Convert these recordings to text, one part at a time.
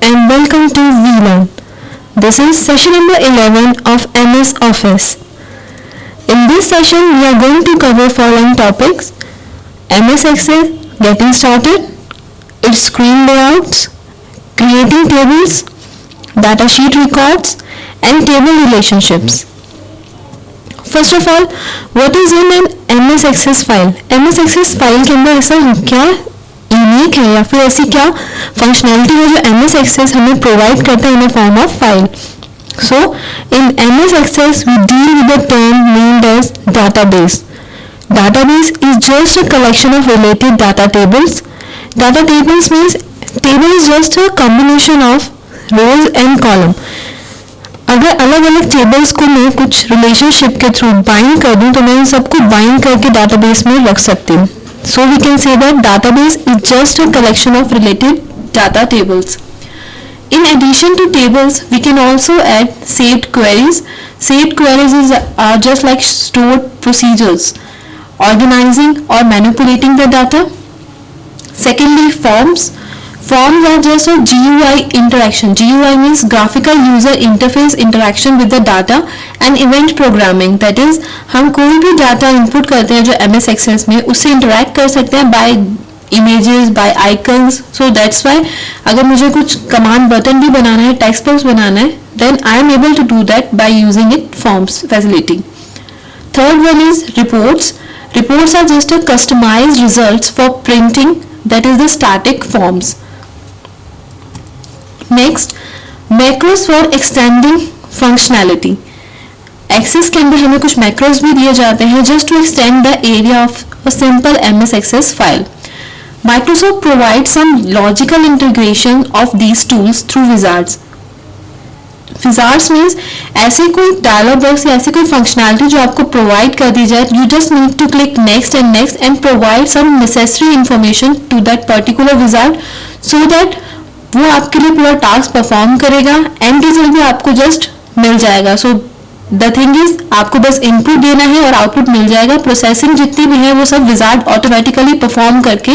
and welcome to VLearn. This is session number 11 of MS Office. In this session, we are going to cover following topics: MS Excel, getting started, its screen layouts, creating tables, data sheet records, and table relationships. First of all, what is in an MS Access file? MS Access file के अंदर ऐसा क्या unique है या फिर ऐसी क्या functionality है जो MS Access हमें प्रोवाइड करता है in form of file. So in MS Access we deal with the term named as database. Database is just a collection of related data tables. Data tables means table is just a combination of rows and column. अगर अलग अलग tables को मैं कुछ relationship के through bind कर दूं तो मैं इन सबको बाइंड करके डाटाबेस में रख सकती हूँ. So we can say that database is just a collection of related data tables. In addition to tables, we can also add saved queries. Saved queries are just like stored procedures, organizing or manipulating the data. Secondly, forms. Forms are just a GUI interaction. GUI means graphical user interface interaction with the data and event programming. That is, हम कोई भी data input करते हैं जो MS Access में उससे interact कर सकते हैं by images, by icons. So that's why अगर मुझे कुछ कमांड बटन भी बनाना है, टेक्स्ट बॉक्स बनाना है, then I am able to do that by using it forms facility. Third one is reports. Reports are just a customized results for printing. That is the static forms. Next, macros for extending functionality. Access के अंदर हमें कुछ macros भी दिए जाते हैं just to extend the area of a simple MS Access file. Microsoft provides some logical integration of these tools through wizards. Wizards means ऐसे कोई dialog box या ऐसे कोई functionality जो आपको provide कर दी जाए. You just need to click next and provide some necessary information to that particular wizard so that वो आपके लिए पूरा टास्क परफॉर्म करेगा. एंड रिजल्ट भी आपको जस्ट मिल जाएगा. सो द थिंग इज आपको बस इनपुट देना है और आउटपुट मिल जाएगा. प्रोसेसिंग जितनी भी है वो सब विजार्ड ऑटोमेटिकली परफॉर्म करके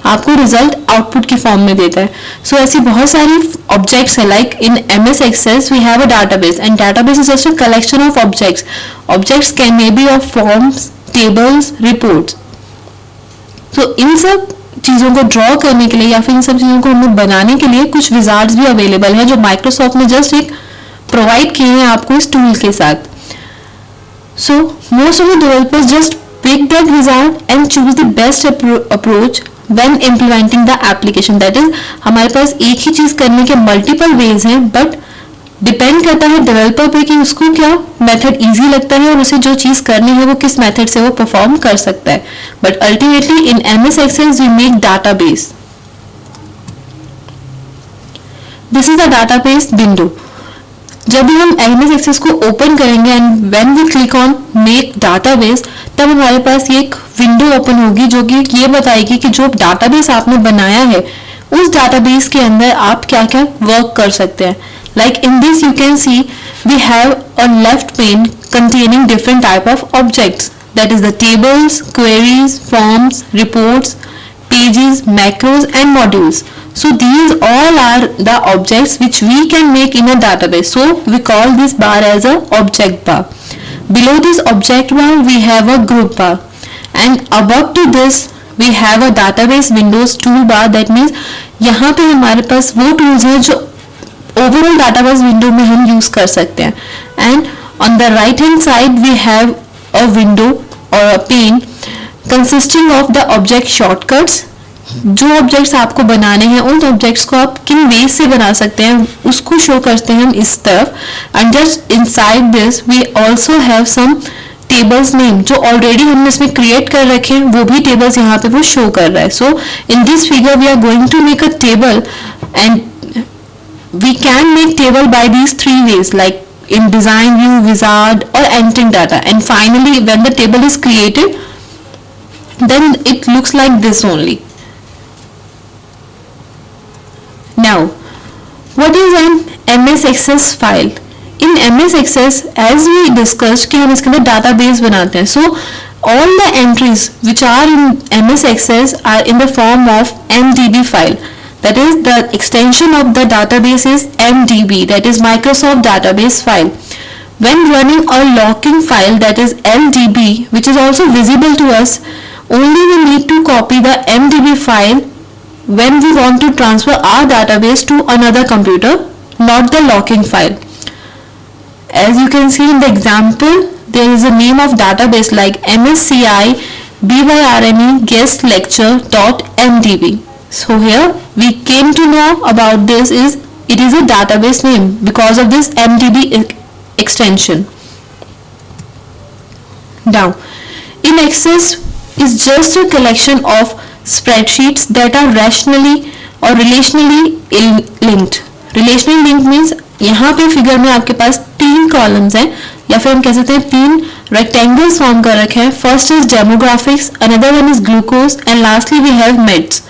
आपको रिजल्ट आउटपुट की फॉर्म में देता है. सो ऐसी बहुत सारी ऑब्जेक्ट्स है. Like in MS Access we have a database and database is just a collection of objects. Objects can may be of forms, tables, reports. So इन सब चीज़ों को ड्रॉ करने के लिए या फिर इन सब चीज़ों को हमें बनाने के लिए कुछ विजार्ड्स भी अवेलेबल है जो माइक्रोसॉफ्ट ने जस्ट एक प्रोवाइड किए हैं आपको इस टूल के साथ. So most of the developers just pick that wizard and choose the best approach when implementing the application. That is हमारे पास एक ही चीज़ करने के मल्टीपल वेज हैं बट डिपेंड करता है डेवलपर पे कि उसको क्या मेथड इजी लगता है और उसे जो चीज़ करनी है वो किस मेथड से वो परफॉर्म कर सकता है. But ultimately in MS Access we make database. This is the database window. जब भी हम MS Access को ओपन करेंगे and when we click on make database तब हमारे पास ये एक विंडो ओपन होगी जो कि ये बताएगी कि जो डाटाबेस आपने बनाया है उस डाटाबेस के अंदर आप क्या क्या वर्क कर सकते हैं. Like in this you can see we have a left pane containing different type of objects, that is the tables, queries, forms, reports, pages, macros and modules. So these all are the objects which we can make in a database. So we call this bar as a object bar. Below this object bar we have a group bar and above to this we have a database windows toolbar. That means यहाँ पे हमारे पास वो tools हैं जो overall database window में हम use कर सकते हैं. And on the right hand side we have a window और a pane consisting of the object shortcuts. जो ऑब्जेक्ट्स आपको बनाने हैं उन ऑब्जेक्ट्स को आप किन वेज से बना सकते हैं उसको शो करते हैं हम इस तरफ. And just inside this we also have some tables name जो ऑलरेडी हमने इसमें क्रिएट कर रखे हैं वो भी टेबल्स यहाँ पे वो शो कर रहा है. So in this figure we are going to make a table and we can make table by these three ways, like in design view, wizard or entering data. And finally when the table is created then it looks like this only. Now what is an MS Access file? In MS Access as we discussed कि हम इसके अंदर database बनाते हैं. So all the entries which are in MS Access are in the form of MDB file. That is, the extension of the database is MDB, that is Microsoft Database File. When running a locking file, that is LDB, which is also visible to us, only we need to copy the MDB file when we want to transfer our database to another computer, not the locking file. As you can see in the example, there is a name of database like MSCI BYRME guest lecture.mdb. So here we came to know about this is it is a database name because of this MDB extension. Now, in Access is just a collection of spreadsheets that are rationally or relationally linked. Relationally linked means यहाँ पे figure में आपके पास 3 columns हैं, या फिर हम कह सकते हैं 3 रेक्टेंगल्स फॉर्म कर रखे हैं. First is demographics, another one is glucose and lastly we have meds.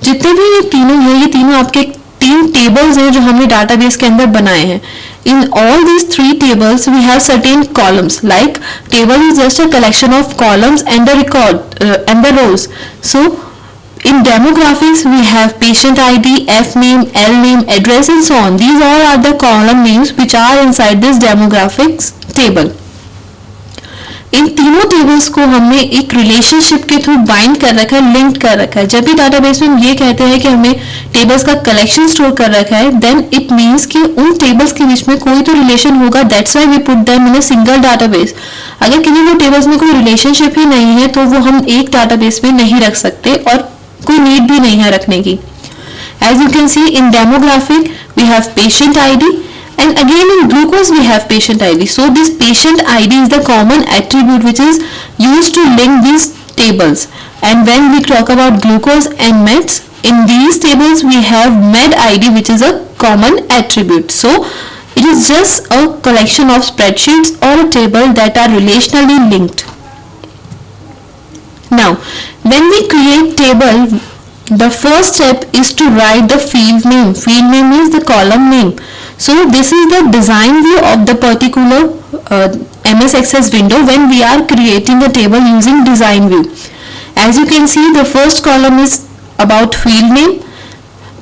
जितने भी ये तीनों हैं, ये तीनों आपके 3 टेबल्स हैं जो हमने डाटाबेस के अंदर बनाए हैं. In all these 3 tables we have certain columns, like table is just a collection of columns and the record and the rows. So in demographics we have patient ID, F name, L name, address and so on. These all are the column names which are inside this demographics table. इन तीनों tables को हमने एक relationship के through bind कर रखा है, link कर रखा है. जब भी डाटाबेस में हम ये कहते हैं कि हमें टेबल्स का कलेक्शन स्टोर कर रखा है, देन इट मीन्स कि उन टेबल्स के बीच में कोई तो रिलेशन होगा. That's why we put them in a single database. अगर किसी भी टेबल्स में कोई रिलेशनशिप ही नहीं है तो वो हम एक डाटाबेस में नहीं रख सकते और कोई नीड भी नहीं है रखने की. As you can see in demographic we have patient ID, and again in glucose we have patient ID. So this patient ID is the common attribute which is used to link these tables. And when we talk about glucose and meds, in these tables we have med ID which is a common attribute. So it is just a collection of spreadsheets or a table that are relationally linked. Now when we create table, the first step is to write the field name. Field name is the column name. So this is the design view of the particular MS Access window when we are creating a table using design view. As you can see, the first column is about field name.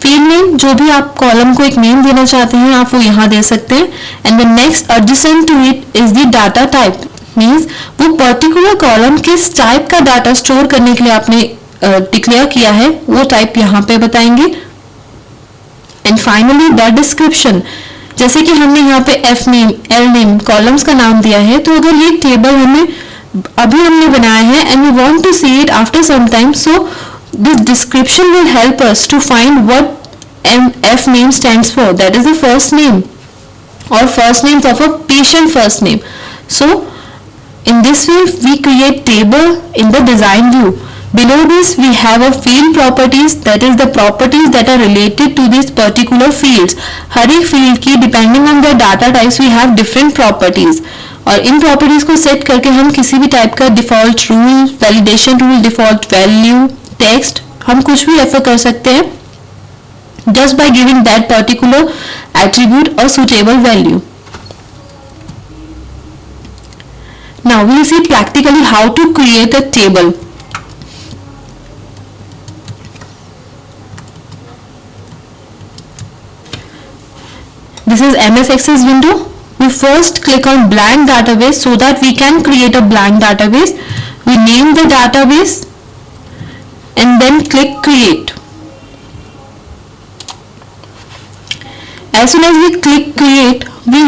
Field name, जो भी आप column को एक name देना चाहते हैं आप वो यहाँ दे सकते हैं. And the next adjacent to it is the data type. Means वो पर्टिकुलर कॉलम किस टाइप का डाटा स्टोर करने के लिए आपने डिक्लेयर किया है वो टाइप यहाँ पे बताएंगे. And finally the description. जैसे कि हमने यहाँ पे F name, L name columns का नाम दिया है, तो अगर ये टेबल हमें अभी हमने बनाया है and we want to see it after some time, so this description will help us to find what F name stands for. That is the first name or first names of a patient first name. So in this way we create table in the design view. Below this we have a field properties, that is the properties that are related to these particular fields. हर एक field की depending on the data types we have different properties, और इन properties को set करके हम किसी भी type का default rule, validation rule, default value, text हम कुछ भी रेफर कर सकते हैं just by giving that particular attribute a suitable value. Now we will see practically how to create a table. This is MS Access window. We first click on blank database so that we can create a blank database. We name the database and then click create. As soon as we click create, we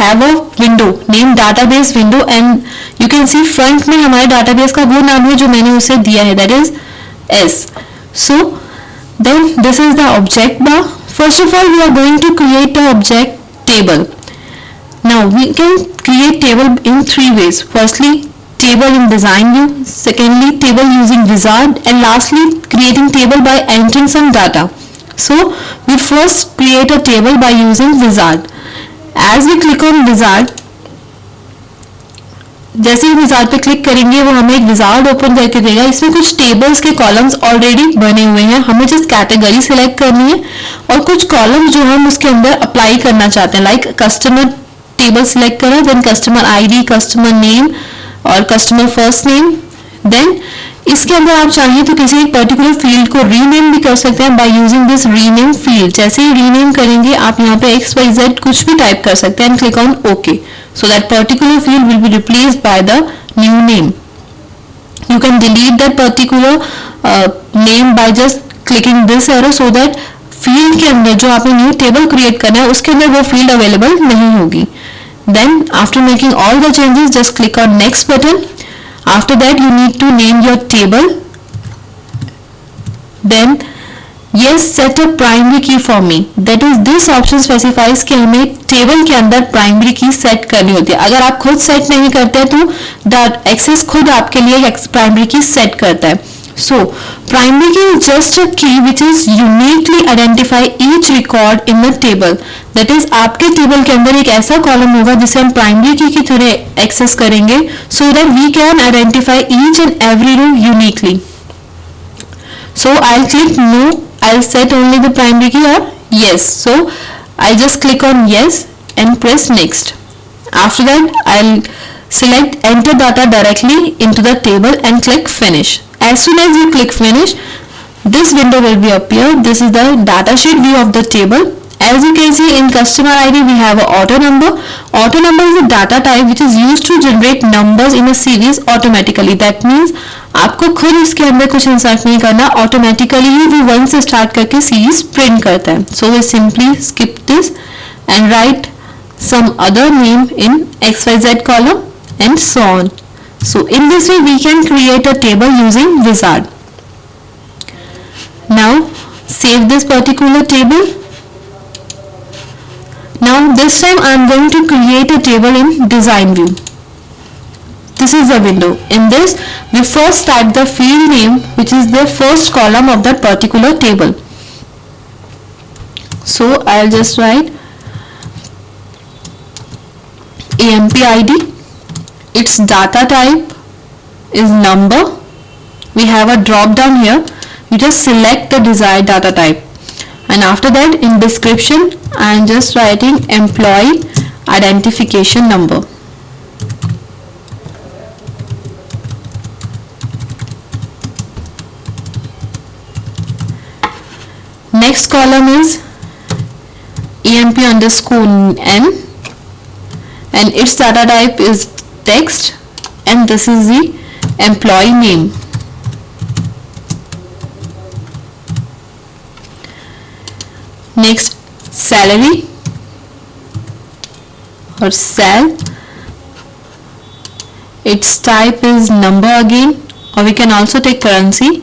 have a window named database window, and you can see front में हमारे database का वो नाम है जो मैंने उसे दिया है, that is S. So then this is the object bar. First of all we are going to create the object table. Now we can create table in 3 ways. Firstly table in design view, secondly table using wizard, and lastly creating table by entering some data. So we first create a table by using wizard. As we click on wizard, जैसे ही wizard पे click करेंगे वो हमें एक wizard open करके देगा. इसमें कुछ tables के columns ऑलरेडी बने हुए हैं, हमें just कैटेगरी सिलेक्ट करनी है और कुछ columns जो हम उसके अंदर अप्लाई करना चाहते हैं, लाइक कस्टमर टेबल सिलेक्ट करें, then customer ID, customer name और कस्टमर फर्स्ट नेम. देन इसके अंदर आप चाहिए तो किसी एक पर्टिकुलर फील्ड को रीनेम भी कर सकते हैं by using this rename field. जैसे ही रीनेम करेंगे आप यहाँ पे XYZ कुछ भी टाइप कर सकते हैं and click on okay. So that particular field will be replaced by the new name. You can delete that particular name by just clicking this arrow so that field के अंदर जो आपने new table create करना है उसके अंदर वो field available नहीं होगी. Then after making all the changes, just click on next button. After that you need to name your table. Then yes, set a primary key for me. That is this option specifies कि हमें table के अंदर primary की set करनी होती है. अगर आप खुद सेट नहीं करते तो दैट एक्सेस खुद आपके लिए प्राइमरी की सेट करता है. So primary key is just a key which is uniquely identify each record in the table. That is आपके टेबल के अंदर एक ऐसा कॉलम होगा जिसे हम प्राइमरी की तरह एक्सेस करेंगे so that we can identify each and every row uniquely. So I'll click no. I'll set only the primary key or yes. So I'll just click on yes and press next. After that I'll select enter data directly into the table and click finish. As soon as you click finish, this window will be appear. This is the datasheet view of the table. As you can see in customer ID we have a auto number. Auto number is a data type which is used to generate numbers in a series automatically. That means आपको खुद इसके अंदर कुछ insert नहीं करना, automatically ही वो 1 से start करके सीरीज प्रिंट करता है. So we simply skip this and write some other name in XYZ column and so on. So in this way we can create a table using Wizard. Now save this particular table. Now this time I am going to create a table in design view. This is the window. In this we first type the field name which is the first column of that particular table. So I'll just write AMP ID. Its data type is number. We have a drop down here. You just select the desired data type and after that in description I am just writing employee identification number. Next column is EMP underscore N and its data type is text and this is the employee name. Next salary or sal, its type is number again or we can also take currency.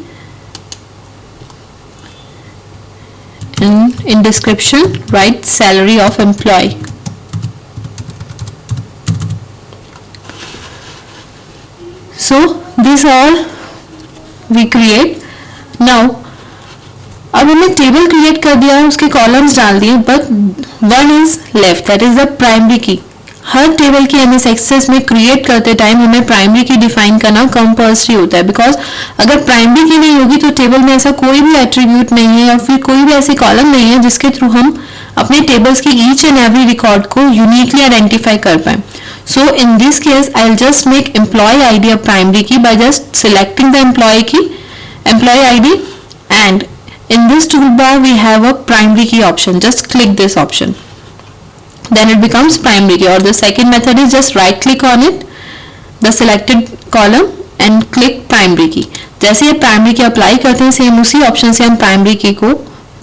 And in description write salary of employee. So this all we create. Now अब हमने table create कर दिया है, उसके columns डाल दिए, but one is left that is the primary की. हर table की एमएस एक्सेस में क्रिएट करते टाइम हमें प्राइमरी की डिफाइन करना कंपल्सरी होता है. बिकॉज अगर प्राइमरी की नहीं होगी तो टेबल में ऐसा कोई भी एट्रीब्यूट नहीं है या फिर कोई भी ऐसी कॉलम नहीं है जिसके थ्रू हम अपने टेबल्स की ईच एंड एवरी रिकॉर्ड को यूनिकली आइडेंटिफाई कर पाए. So in this case I'll just make employee ID a primary key by just selecting the employee ID, and in this toolbar we have a primary key option. Just click this option, then it becomes primary key. Or the second method is just right click on it, the selected column, and click primary key. जैसे ये primary key apply करते हैं same उसी option से हम primary key को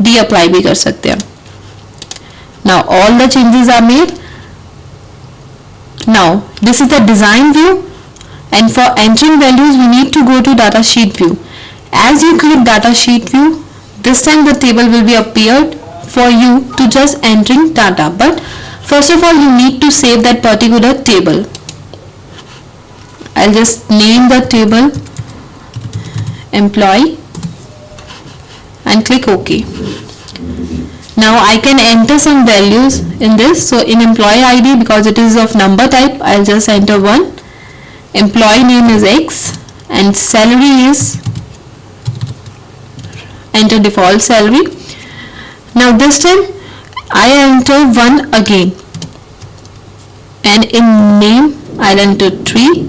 D apply भी कर सकते हैं. Now all the changes are made. Now this is the design view, and for entering values we need to go to data sheet view. As you click data sheet view, this time the table will be appeared for you to just entering data, but first of all you need to save that particular table. I'll just name the table employee and click OK. Now I can enter some values in this. So in employee ID, because it is of number type, I'll just enter 1. Employee name is X and salary is, enter default salary. Now this time I enter 1 again, and in name I'll enter 3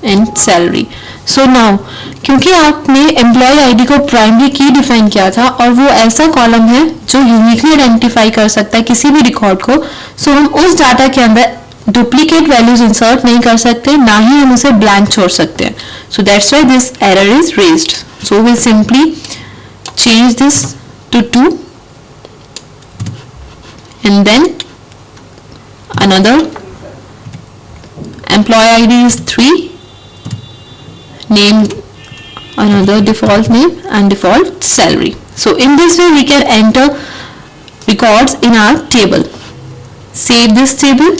and salary. So now क्योंकि आपने employ ID को primary की define किया था और वो ऐसा column है जो यूनिकली आइडेंटिफाई कर सकता है किसी भी रिकॉर्ड को, सो हम उस डाटा के अंदर डुप्लीकेट वैल्यूज इंसर्ट नहीं कर सकते, ना ही हम उसे ब्लैंक छोड़ सकते हैं. So that's why this error is raised. So we simply change this to 2 and then another employee ID is 3, name another default name and default salary. So in this way we can enter records in our table. Save this table.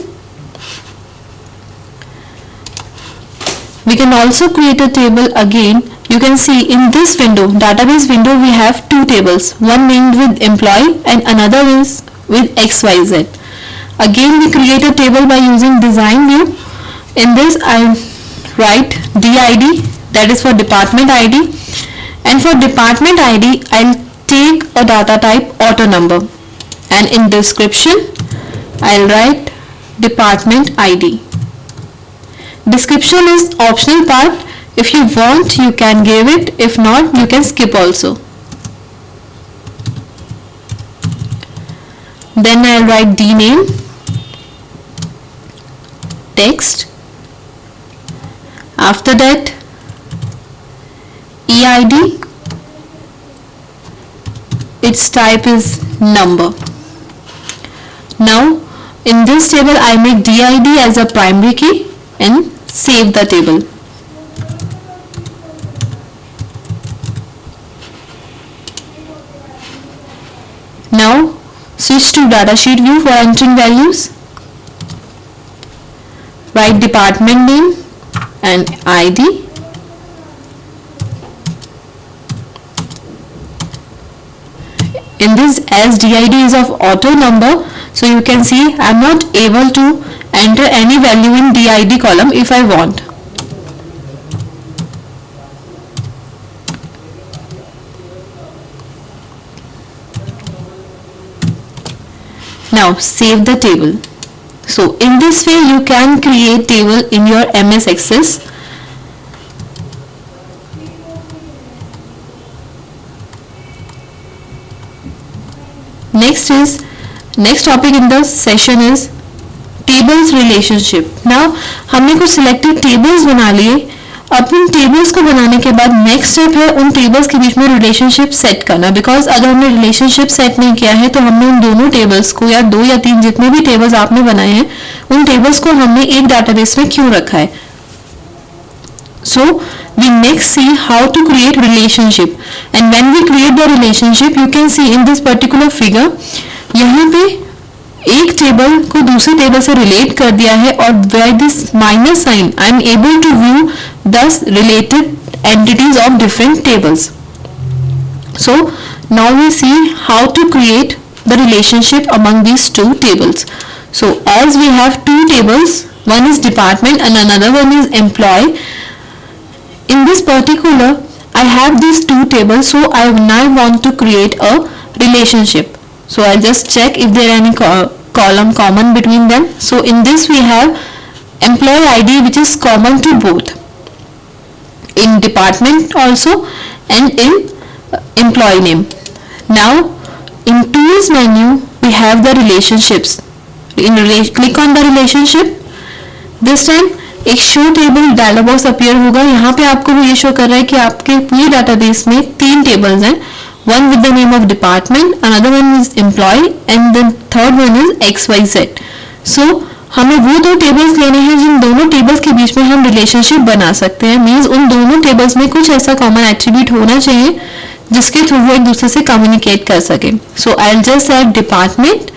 We can also create a table again. You can see in this window, database window, we have two tables, one named with employee and another is with XYZ. Again we create a table by using design view. In this I write DID, that is for department ID, and for department ID I'll take a data type auto number, and in description I'll write department ID. Description is optional part. If you want you can give it, if not you can skip also. Then I'll write D name, text, after that EID, its type is number. Now in this table I make DID as a primary key and save the table. Now switch to datasheet view for entering values. Write department name and ID. In this, as DID is of auto number, so you can see I am not able to enter any value in DID column if I want. Now save the table. So in this way you can create table in your MS Access. Next topic in the session is tables relationship. Now हमने कुछ selected tables बना लिए. अब इन tables को बनाने के बाद next step है उन टेबल्स के बीच में रिलेशनशिप सेट करना. बिकॉज अगर हमने रिलेशनशिप सेट नहीं किया है तो हमने उन दोनों टेबल्स को या 2 या 3 जितने भी टेबल्स आपने बनाए हैं उन टेबल्स को हमने एक डाटाबेस में क्यों रखा है. So we next see how to create relationship, and when we create the relationship you can see in this particular figure, यहाँ पे एक टेबल को दूसरे टेबल से रिलेट कर दिया है और by this minus sign I am able to view the related entities of different tables. So now we see how to create the relationship among these two tables. So as we have two tables, one is department and another one is employee. In this particular I have these two tables, so I now want to create a relationship. So I'll just check if there are any column common between them. So in this we have employee ID which is common to both, in department also and in employee name. Now in tools menu we have the relationships. Click on the relationship. This time एक show table dialog box appear होगा. यहाँ पे आपको वो ये show कर रहा है कि आपके पूरे डाटाबेस में 3 टेबल्स हैं. One with the name of department, another one is employee and the third one is XYZ. So हमें वो 2 टेबल्स लेने हैं जिन दोनों टेबल्स के बीच में हम रिलेशनशिप बना सकते हैं. मीन्स उन दोनों टेबल्स में कुछ ऐसा कॉमन एट्रीब्यूट होना चाहिए जिसके थ्रू वो एक दूसरे से कम्युनिकेट कर सके. So I'll just add department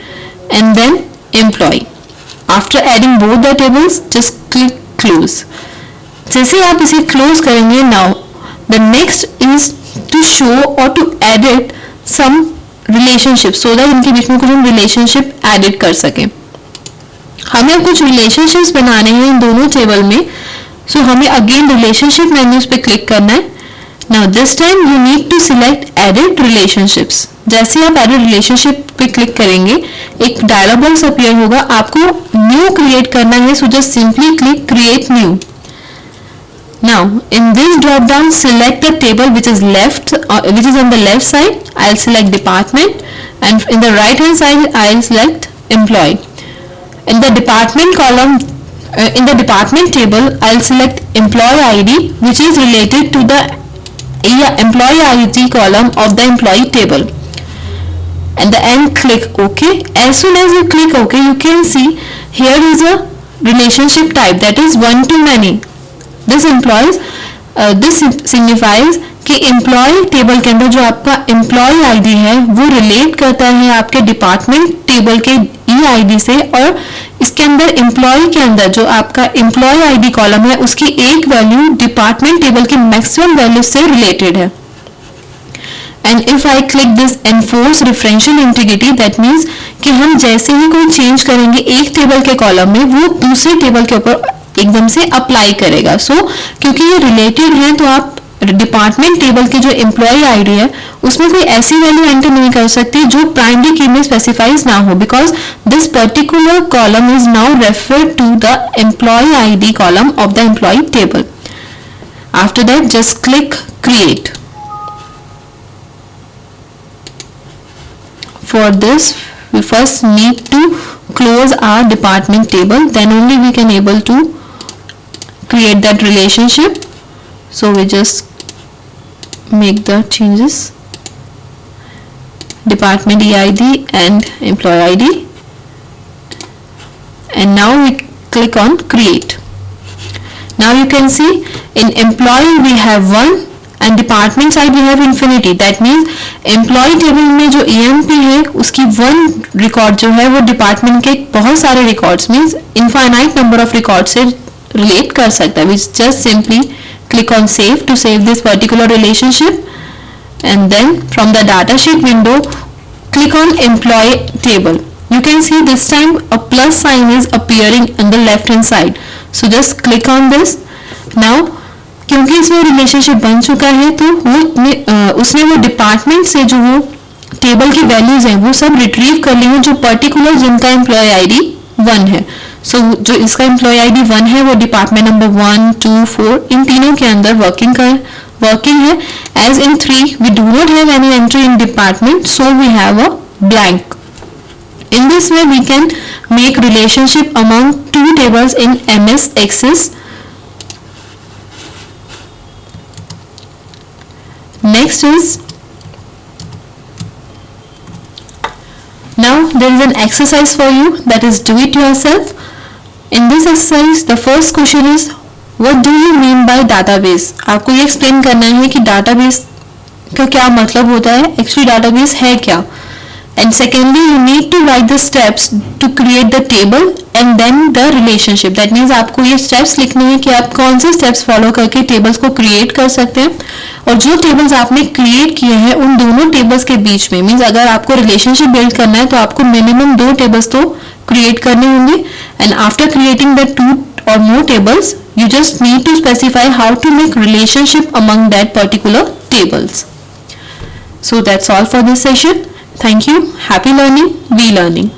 and then employee. After adding both the tables, just click close. जैसे आप इसे क्लोज करेंगे, now the next is to show or to edit some relationship so that इनके बीच में कुछ हम relationship edit कर सकें. हमें कुछ relationships बनाने हैं इन दोनों टेबल में. So हमें again relationship menus पे क्लिक करना है. Now this time you need to select edit relationships. जैसे आप edit relationship पे क्लिक करेंगे एक डायलॉग बॉक्स अपीयर होगा. आपको न्यू क्रिएट करना है, so just simply click create new. Now in this drop down, select the table which is on the left side. I'll select department, and in the right hand side I'll select employee. In the department column, in the department table, I'll select employee ID, which is related to the employee ID column of the employee table, and then click OK. As soon as you click OK, you can see here is a relationship type, that is one to many. This signifies कि employ table के अंदर जो आपका employ ID है वो relate करता है आपके डिपार्टमेंट टेबल के ई आईडी से, और इसके अंदर एम्प्लॉय के अंदर जो आपका एम्प्लॉय आईडी कॉलम है उसकी एक वैल्यू डिपार्टमेंट टेबल की मैक्सिमम वैल्यू से रिलेटेड है. And if I click this enforce referential integrity, that means कि हम जैसे ही कोई चेंज करेंगे एक टेबल के कॉलम में, वो दूसरे टेबल के ऊपर एकदम से अप्लाई करेगा. क्योंकि ये रिलेटेड है तो आप डिपार्टमेंट टेबल के जो एम्प्लॉय आईडी है उसमें कोई ऐसी वैल्यू एंटर नहीं कर सकते जो प्राइमरी की में स्पेसिफाइज ना हो, because this particular column is now referred to the employee ID column of the employee table. After that just click create. For this, we first need to close our department table, then only we can able to create that relationship. So we just make the changes, department EID and employee ID, and now we click on create. Now you can see in employee we have 1 and department side we have infinity. That means employee table में जो EMP है उसकी 1 record जो है वो department के बहुत सारे records means infinite number of record से रिलेट कर सकता है. We just simply click on save to save this particular relationship, and then from the datasheet window click on employee table. You can see this time a plus sign is appearing on the left hand side, so just click on this. Now क्योंकि इसमें relationship बन चुका है तो उसने वो department से जो वो टेबल की वैल्यूज हैं वो सब रिट्रीव कर ली है जो पर्टिकुलर जिनका एम्प्लॉय आईडी 1 है. जो इसका एम्प्लॉय आईडी 1 है वो डिपार्टमेंट नंबर 1, 2, 4 इन तीनों के अंदर वर्किंग है. As in 3 we do not have any entry in department, so we have a blank. In this way we can make relationship among 2 tables in MS Access. Next is, now there is an exercise for you, that is do it yourself. In this exercise the first question is what do you mean by database. आपको ये explain करना है कि database का क्या मतलब होता है, actually database है क्या. And secondly you need to write the steps to create the table and then the relationship. That means आपको ये steps लिखने हैं कि आप कौन से steps follow करके tables को create कर सकते हैं, और जो tables आपने create किए हैं उन दोनों tables के बीच में means अगर आपको relationship build करना है तो आपको minimum 2 tables तो create करने होंगे, and after creating the 2 or more tables you just need to specify how to make relationship among that particular tables. So that's all for this session. Thank you. Happy learning. Be learning.